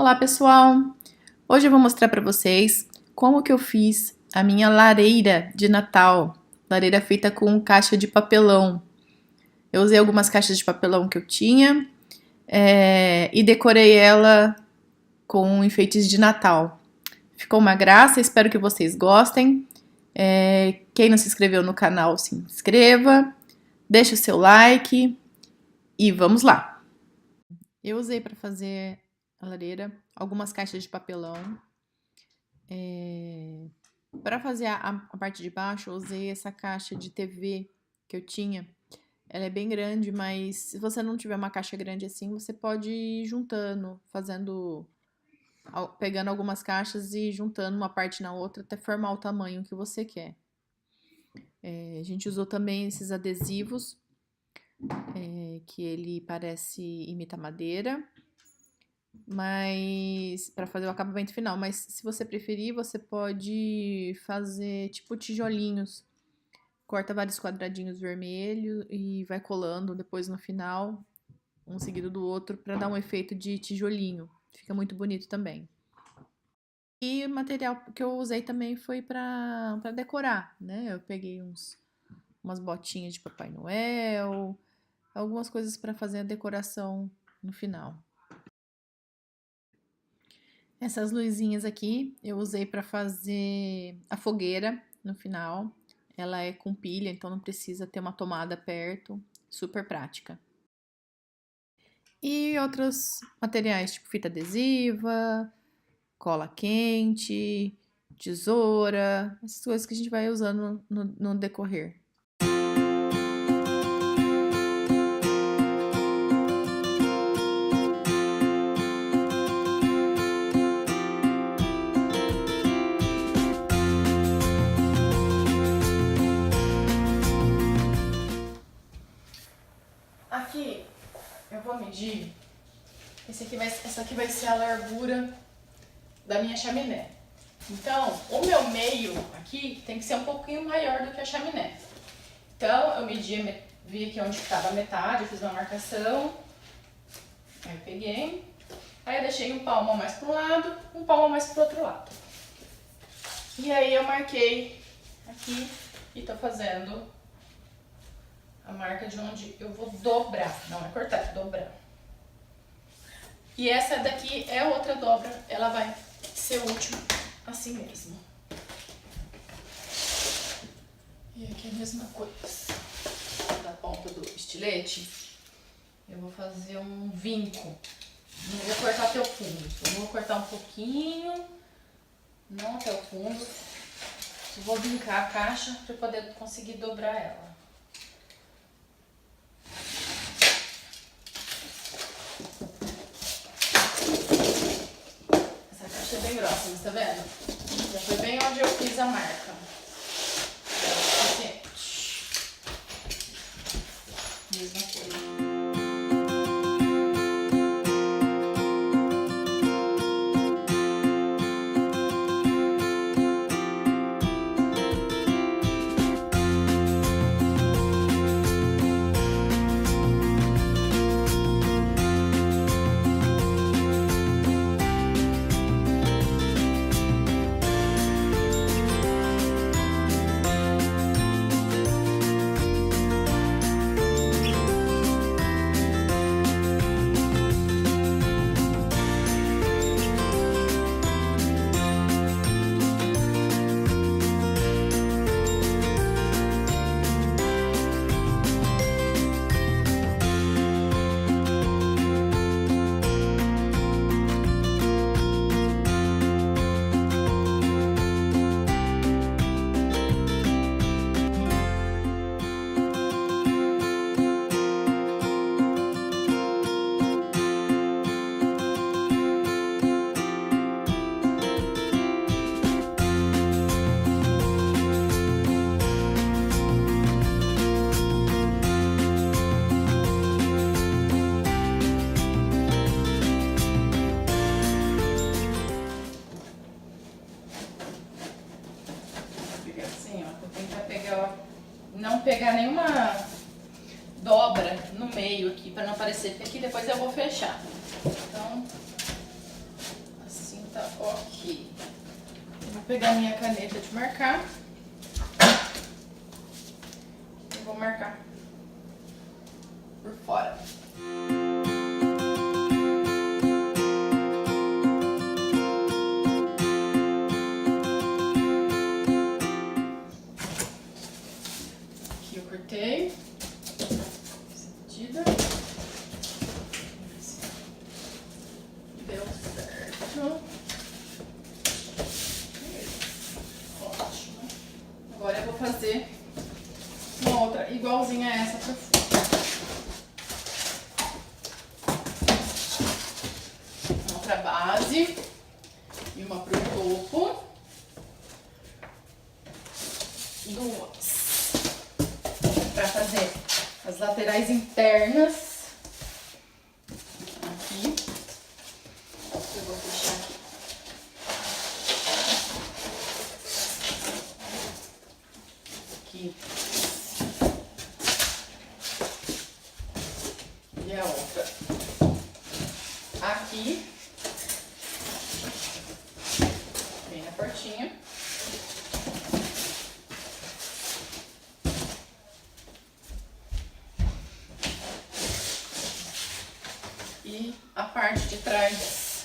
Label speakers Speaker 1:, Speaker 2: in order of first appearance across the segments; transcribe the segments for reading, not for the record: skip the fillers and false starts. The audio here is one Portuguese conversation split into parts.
Speaker 1: Olá pessoal! Hoje eu vou mostrar para vocês como que eu fiz a minha lareira de Natal. Lareira feita com caixa de papelão. Eu usei algumas caixas de papelão que eu tinha e decorei ela com enfeites de Natal. Ficou uma graça, espero que vocês gostem. Quem não se inscreveu no canal, se inscreva, deixa o seu like e vamos lá! Eu usei para fazer a lareira algumas caixas de papelão. Para fazer a parte de baixo, eu usei essa caixa de TV que eu tinha. Ela é bem grande, mas se você não tiver uma caixa grande assim, você pode ir juntando, pegando algumas caixas e juntando uma parte na outra até formar o tamanho que você quer. A gente usou também esses adesivos, que ele imita madeira, mas para fazer o acabamento final. Mas se você preferir, você pode fazer tipo tijolinhos. Corta vários quadradinhos vermelhos e vai colando depois no final, um seguido do outro, para dar um efeito de tijolinho. Fica muito bonito também. E o material que eu usei também foi para decorar, né? Eu peguei umas botinhas de Papai Noel, algumas coisas para fazer a decoração no final. Essas luzinhas aqui eu usei para fazer a fogueira no final. Ela é com pilha, então não precisa ter uma tomada perto, super prática. E outros materiais, tipo fita adesiva, cola quente, tesoura, essas coisas que a gente vai usando no decorrer. Aqui eu vou medir, essa aqui vai ser a largura da minha chaminé. Então, o meu meio aqui tem que ser um pouquinho maior do que a chaminé. Então, eu vi aqui onde estava a metade, eu fiz uma marcação, aí eu peguei, aí eu deixei um palmo mais para um lado, um palmo mais para o outro lado. E aí eu marquei aqui e tô fazendo a marca de onde eu vou dobrar, não é cortar, é dobrar. E essa daqui é outra dobra, ela vai ser útil assim mesmo. E aqui a mesma coisa. Da ponta do estilete, eu vou fazer um vinco. Não vou cortar até o fundo, eu vou cortar um pouquinho, não até o fundo. Eu vou vincar a caixa para poder conseguir dobrar ela. É bem grossa, mas tá vendo? Já foi bem onde eu fiz a marca. Mesma coisa. Não pegar nenhuma dobra no meio aqui, para não aparecer, porque aqui depois eu vou fechar. Então, Ok. Vou pegar minha caneta de marcar. E vou marcar por fora. Aqui eu cortei. Essa medida. Deu certo. Ótimo. Agora eu vou fazer uma outra igualzinha a essa pra fora. Uma pra base e uma pro topo. Duas pra fazer as laterais internas. Aqui. Eu vou fechar aqui. Aqui. E a outra aqui. Bem na portinha. E a parte de trás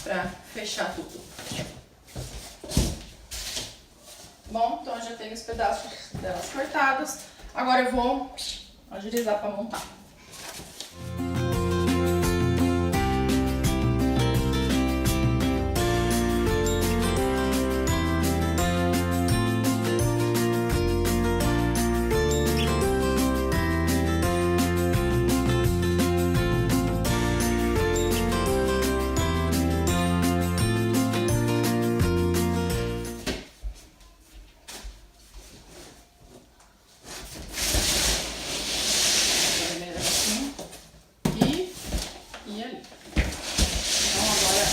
Speaker 1: pra fechar tudo. Bom, então eu já tenho os pedaços delas cortados. Agora eu vou agilizar para montar.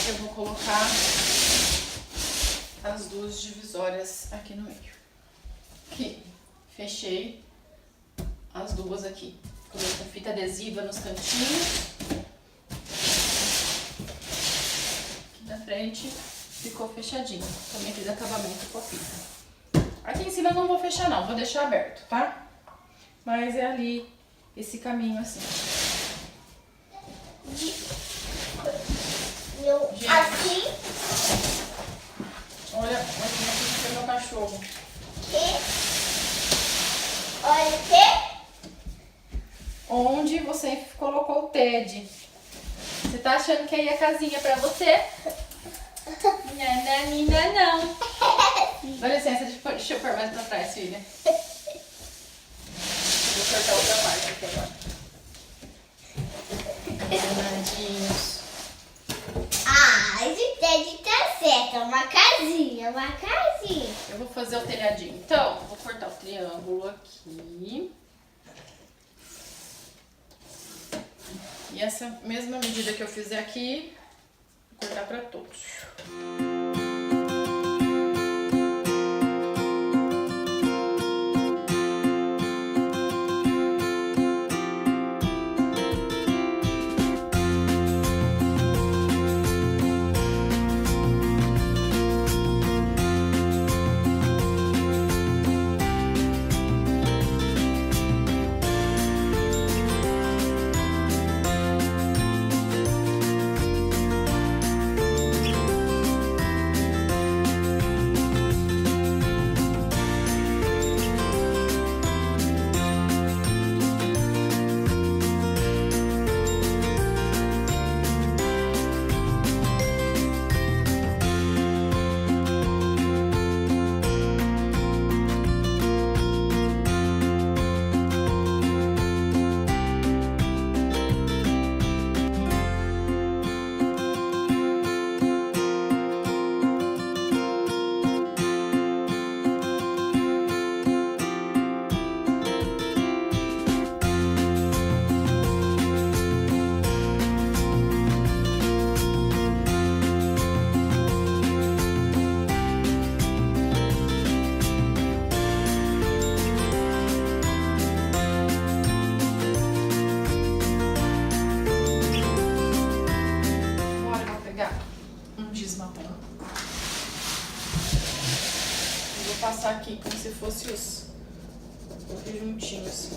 Speaker 1: Eu vou colocar as duas divisórias aqui no meio. Aqui, fechei as duas aqui. Coloquei com fita adesiva nos cantinhos. Aqui na frente ficou fechadinho. Também fiz acabamento com a fita. Aqui em cima eu não vou fechar não, vou deixar aberto, tá? Mas é ali esse caminho assim. Gente,
Speaker 2: assim?
Speaker 1: Olha aqui é meu cachorro.
Speaker 2: Olha o quê?
Speaker 1: Onde você colocou o Ted? Você tá achando que aí é a casinha pra você? Nananina, não. Dá licença, deixa eu pôr mais pra trás, filha. Vou cortar outra parte aqui agora. Danadinhos.
Speaker 2: Ah, esse Ted tá certo. É uma casinha, uma casinha.
Speaker 1: Eu vou fazer o telhadinho. Então, vou cortar o triângulo aqui. E essa mesma medida que eu fizer aqui, vou cortar pra todos. passar aqui como se fosse os juntinhos.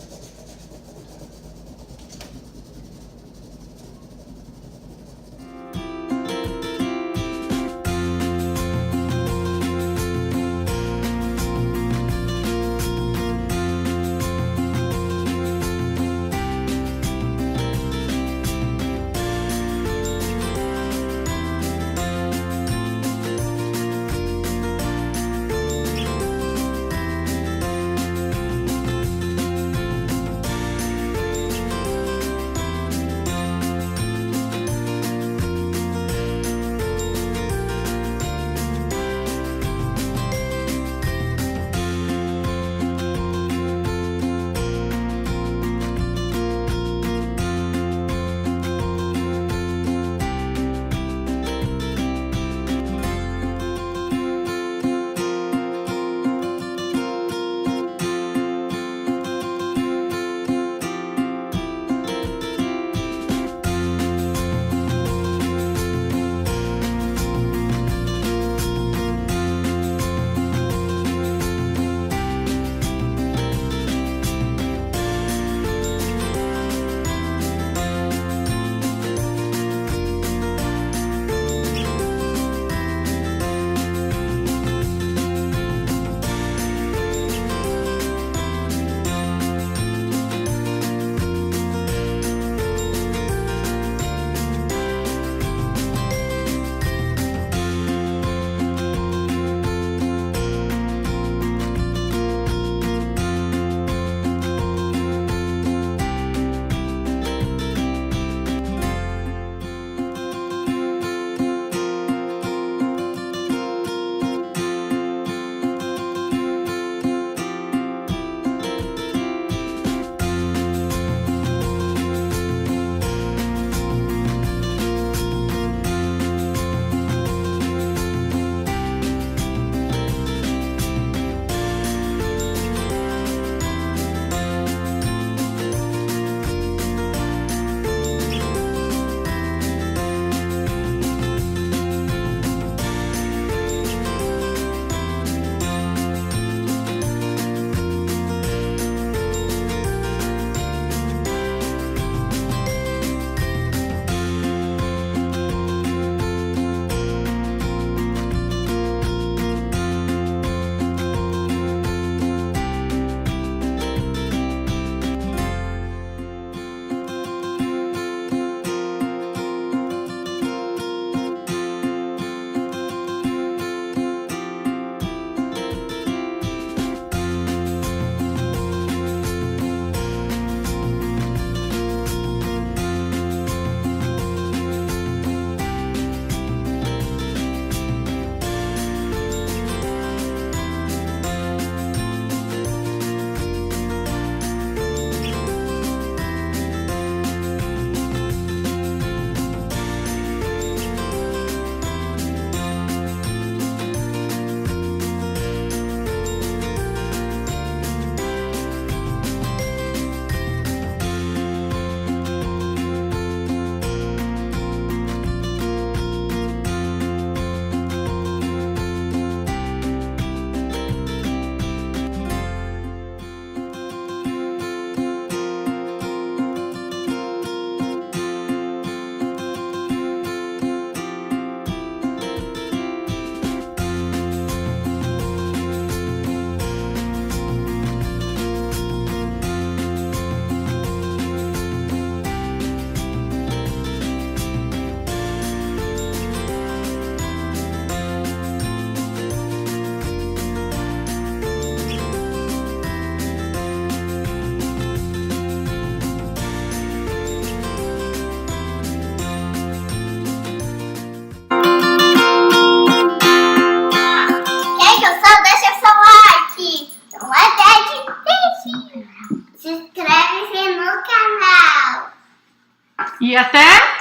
Speaker 1: E até